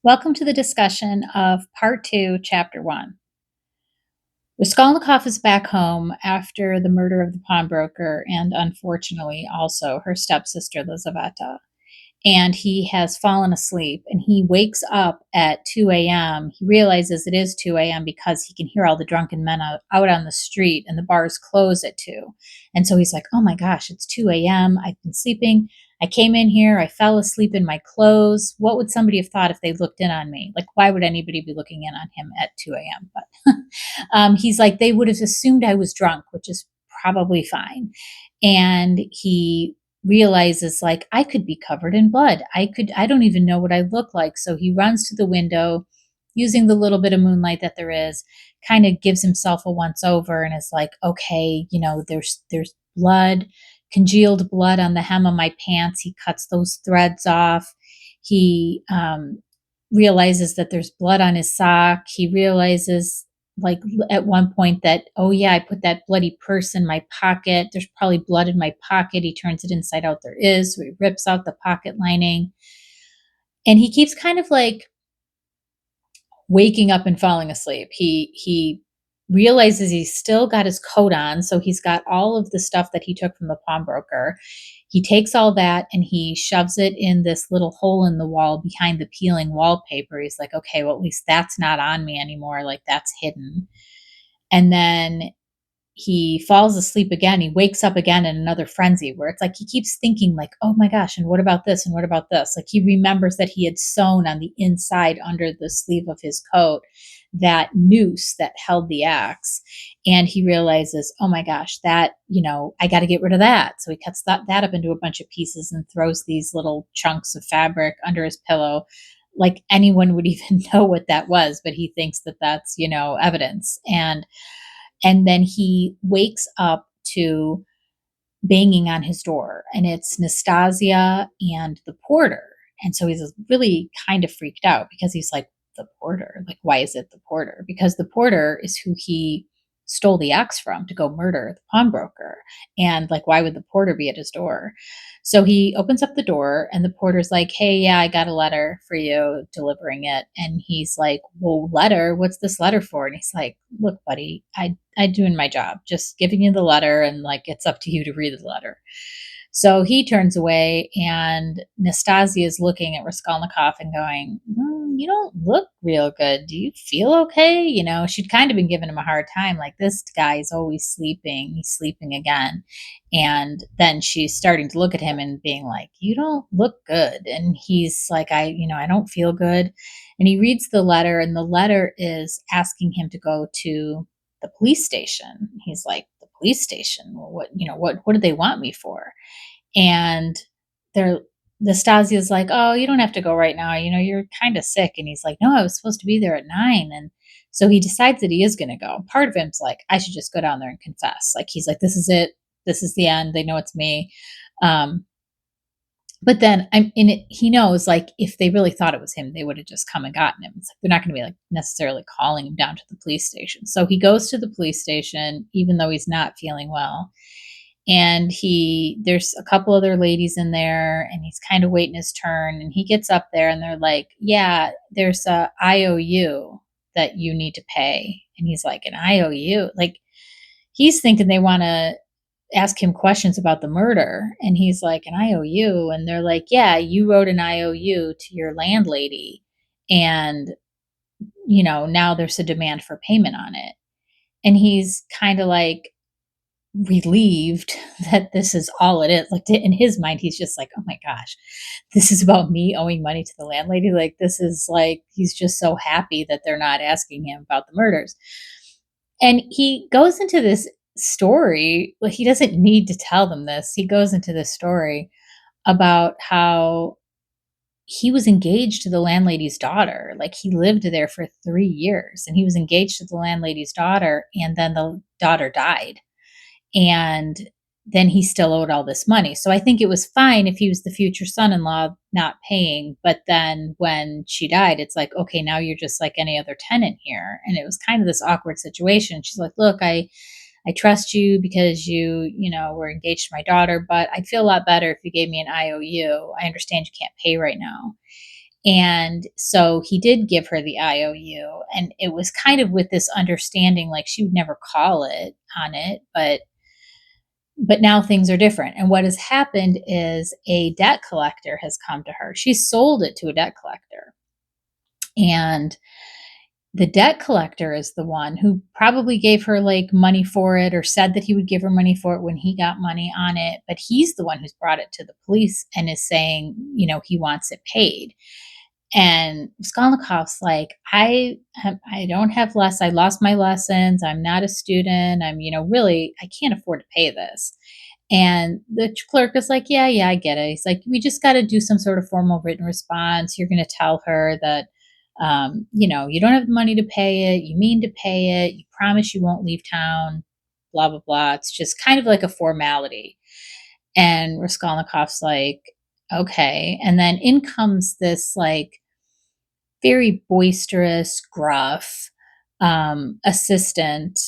Welcome to the discussion of Part 2, Chapter 1. Raskolnikov is back home after the murder of the pawnbroker and, unfortunately, also her stepsister Lizaveta. And he has fallen asleep and he wakes up at 2 a.m. He realizes it is 2 a.m. because he can hear all the drunken men out on the street and the bars close at 2. And so he's like, oh my gosh, it's 2 a.m. I've been sleeping. I came in here. I fell asleep in my clothes. What would somebody have thought if they looked in on me? Like, why would anybody be looking in on him at 2 a.m.? But he's like, they would have assumed I was drunk, which is probably fine. And he realizes, like, I could be covered in blood. I don't even know what I look like. So he runs to the window using the little bit of moonlight that there is, kind of gives himself a once over and is like, okay, there's blood, congealed blood on the hem of my pants. He cuts those threads off. He realizes that there's blood on his sock. He realizes, like, at one point that, oh yeah, I put that bloody purse in my pocket. There's probably blood in my pocket. He turns it inside out. There is. So he rips out the pocket lining. And he keeps kind of like waking up and falling asleep. He realizes he's still got his coat on, so he's got all of the stuff that he took from the pawnbroker. He takes all that and he shoves it in this little hole in the wall behind the peeling wallpaper. He's like, okay, well, at least that's not on me anymore. Like, that's hidden. And then he falls asleep again. He wakes up again in another frenzy where it's like he keeps thinking, like, oh my gosh, and what about this? And what about this? Like, he remembers that he had sewn on the inside under the sleeve of his coat that noose that held the axe. And he realizes, oh my gosh, that, I got to get rid of that. So he cuts that up into a bunch of pieces and throws these little chunks of fabric under his pillow. Like anyone would even know what that was, but he thinks that that's, evidence. And then he wakes up to banging on his door, and it's Nastasya and the porter. And so he's really kind of freaked out because he's like, the porter? Like, why is it the porter? Because the porter is who he stole the axe from to go murder the pawnbroker. And like, why would the porter be at his door? So he opens up the door and the porter's like, hey, yeah, I got a letter for you, delivering it. And he's like, well, letter? What's this letter for? And he's like, look, buddy, I'm doing my job, just giving you the letter, and like, it's up to you to read the letter. So he turns away, and Nastasya is looking at Raskolnikov and going, you don't look real good. Do you feel okay? She'd kind of been giving him a hard time, like, this guy's always sleeping. He's sleeping again. And then she's starting to look at him and being like, you don't look good. And he's like, I don't feel good. And he reads the letter, and the letter is asking him to go to the police station. He's like, the police station? Well, what do they want me for? And they're Nastasya's like, oh, you don't have to go right now. You're kind of sick. And he's like, no, I was supposed to be there at 9. And so he decides that he is going to go. Part of him's like, I should just go down there and confess. Like, he's like, this is it. This is the end. They know it's me. Um, but then I'm in it. He knows, like, if they really thought it was him, they would have just come and gotten him. It's like, they're not going to be like necessarily calling him down to the police station. So he goes to the police station, even though he's not feeling well. And there's a couple other ladies in there, and he's kind of waiting his turn. And he gets up there and they're like, yeah, there's a IOU that you need to pay. And he's like, an IOU? Like, he's thinking they want to ask him questions about the murder. And he's like, an IOU? And they're like, yeah, you wrote an IOU to your landlady. And, now there's a demand for payment on it. And he's kind of like relieved that this is all it is. Like, in his mind, he's just like, oh my gosh, this is about me owing money to the landlady. Like, this is like, he's just so happy that they're not asking him about the murders. And he goes into this story. Like, he doesn't need to tell them this. He goes into this story about how he was engaged to the landlady's daughter. Like, he lived there for 3 years and he was engaged to the landlady's daughter, and then the daughter died. And then he still owed all this money. So I think it was fine if he was the future son-in-law not paying. But then when she died, it's like, okay, now you're just like any other tenant here. And it was kind of this awkward situation. She's like, look, I trust you because you were engaged to my daughter, but I'd feel a lot better if you gave me an IOU. I understand you can't pay right now. And so he did give her the IOU, and it was kind of with this understanding, like she would never call it on it, but now things are different. And what has happened is a debt collector has come to her. She sold it to a debt collector. And the debt collector is the one who probably gave her like money for it or said that he would give her money for it when he got money on it. But he's the one who's brought it to the police and is saying, he wants it paid. And Raskolnikov's like, I don't have less. I lost my lessons. I'm not a student. I'm, really, I can't afford to pay this. And the clerk is like, yeah, I get it. He's like, we just got to do some sort of formal written response. You're going to tell her that, you don't have the money to pay it. You mean to pay it. You promise you won't leave town, blah, blah, blah. It's just kind of like a formality. And Raskolnikov's like, okay. And then in comes this like very boisterous, gruff assistant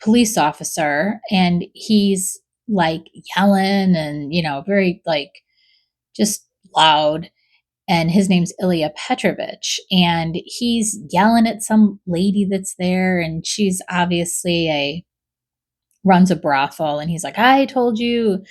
police officer. And he's like yelling and, very like just loud. And his name's Ilya Petrovich. And he's yelling at some lady that's there. And she's obviously runs a brothel. And he's like, I told you,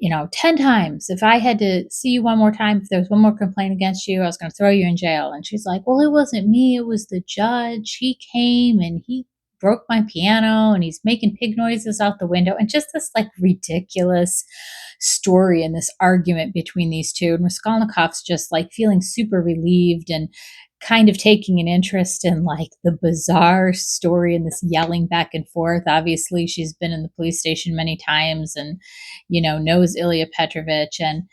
10 times. If I had to see you one more time, if there was one more complaint against you, I was going to throw you in jail. And she's like, well, it wasn't me. It was the judge. He came and he broke my piano and he's making pig noises out the window. And just this like ridiculous story and this argument between these two. And Raskolnikov's just like feeling super relieved and kind of taking an interest in like the bizarre story and this yelling back and forth. Obviously, she's been in the police station many times and, knows Ilya Petrovich. And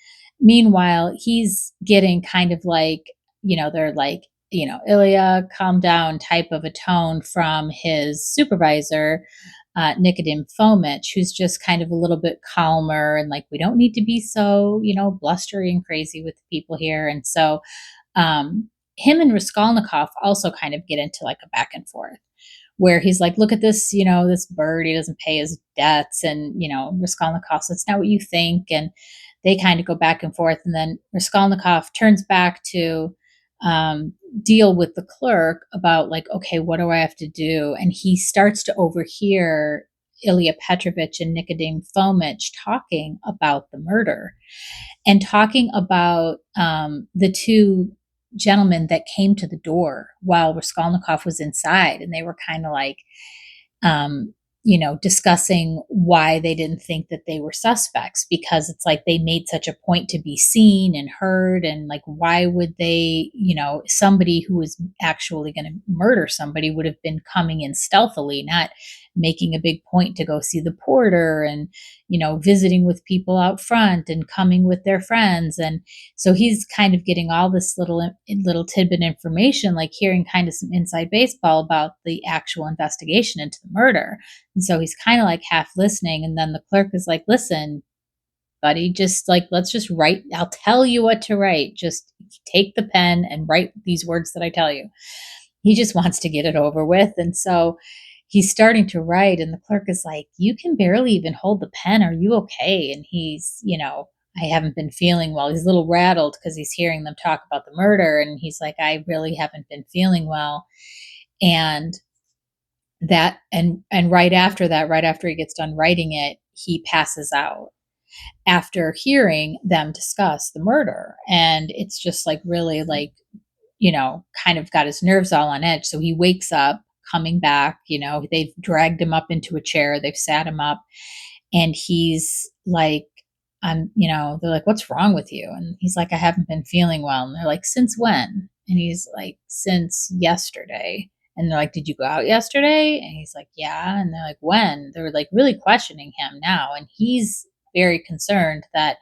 meanwhile, he's getting kind of like, they're like, Ilya, calm down type of a tone from his supervisor, Nikodim Fomich, who's just kind of a little bit calmer and like, we don't need to be so, blustery and crazy with the people here. And so, him and Raskolnikov also kind of get into like a back and forth where he's like, look at this, this bird, he doesn't pay his debts. And, Raskolnikov says, it's not what you think. And they kind of go back and forth. And then Raskolnikov turns back to deal with the clerk about like, okay, what do I have to do? And he starts to overhear Ilya Petrovich and Nikodim Fomich talking about the murder and talking about the two gentlemen that came to the door while Raskolnikov was inside. And they were kind of like, um, discussing why they didn't think that they were suspects because it's like they made such a point to be seen and heard. And like, why would they, somebody who was actually going to murder somebody would have been coming in stealthily, not making a big point to go see the porter and, visiting with people out front and coming with their friends. And so he's kind of getting all this little tidbit information, like hearing kind of some inside baseball about the actual investigation into the murder. And so he's kind of like half listening. And then the clerk is like, listen, buddy, just like, let's just write. I'll tell you what to write. Just take the pen and write these words that I tell you. He just wants to get it over with. And so he's starting to write. And the clerk is like, you can barely even hold the pen. Are you okay? And he's, I haven't been feeling well. He's a little rattled because he's hearing them talk about the murder. And he's like, I really haven't been feeling well. And that and right after that, right after he gets done writing it, he passes out after hearing them discuss the murder. And it's just like really like, kind of got his nerves all on edge. So he wakes up coming back, they've dragged him up into a chair, they've sat him up, and he's like, they're like, what's wrong with you? And he's like, I haven't been feeling well. And they're like, since when? And he's like, since yesterday. And they're like, did you go out yesterday? And he's like, yeah. And they're like, when? They're like really questioning him now. And he's very concerned that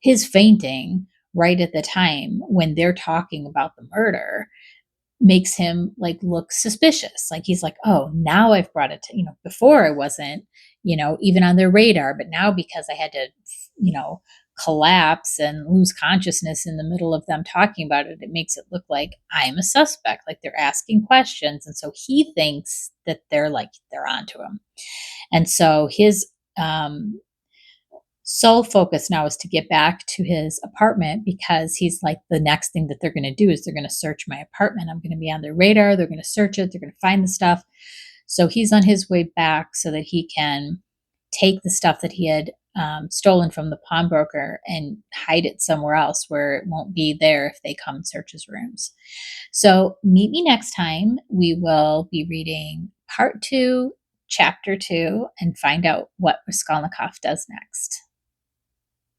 his fainting right at the time when they're talking about the murder makes him like look suspicious. Like he's like, oh, now I've brought it to, before I wasn't, even on their radar, but now because I had to, collapse and lose consciousness in the middle of them talking about it, it makes it look like I'm a suspect, like they're asking questions. And so he thinks that they're onto him. And so his sole focus now is to get back to his apartment because he's like, the next thing that they're going to do is they're going to search my apartment. I'm going to be on their radar. They're going to search it. They're going to find the stuff. So he's on his way back so that he can take the stuff that he had stolen from the pawnbroker and hide it somewhere else where it won't be there if they come and search his rooms. So meet me next time. We will be reading part 2, chapter 2, and find out what Raskolnikov does next.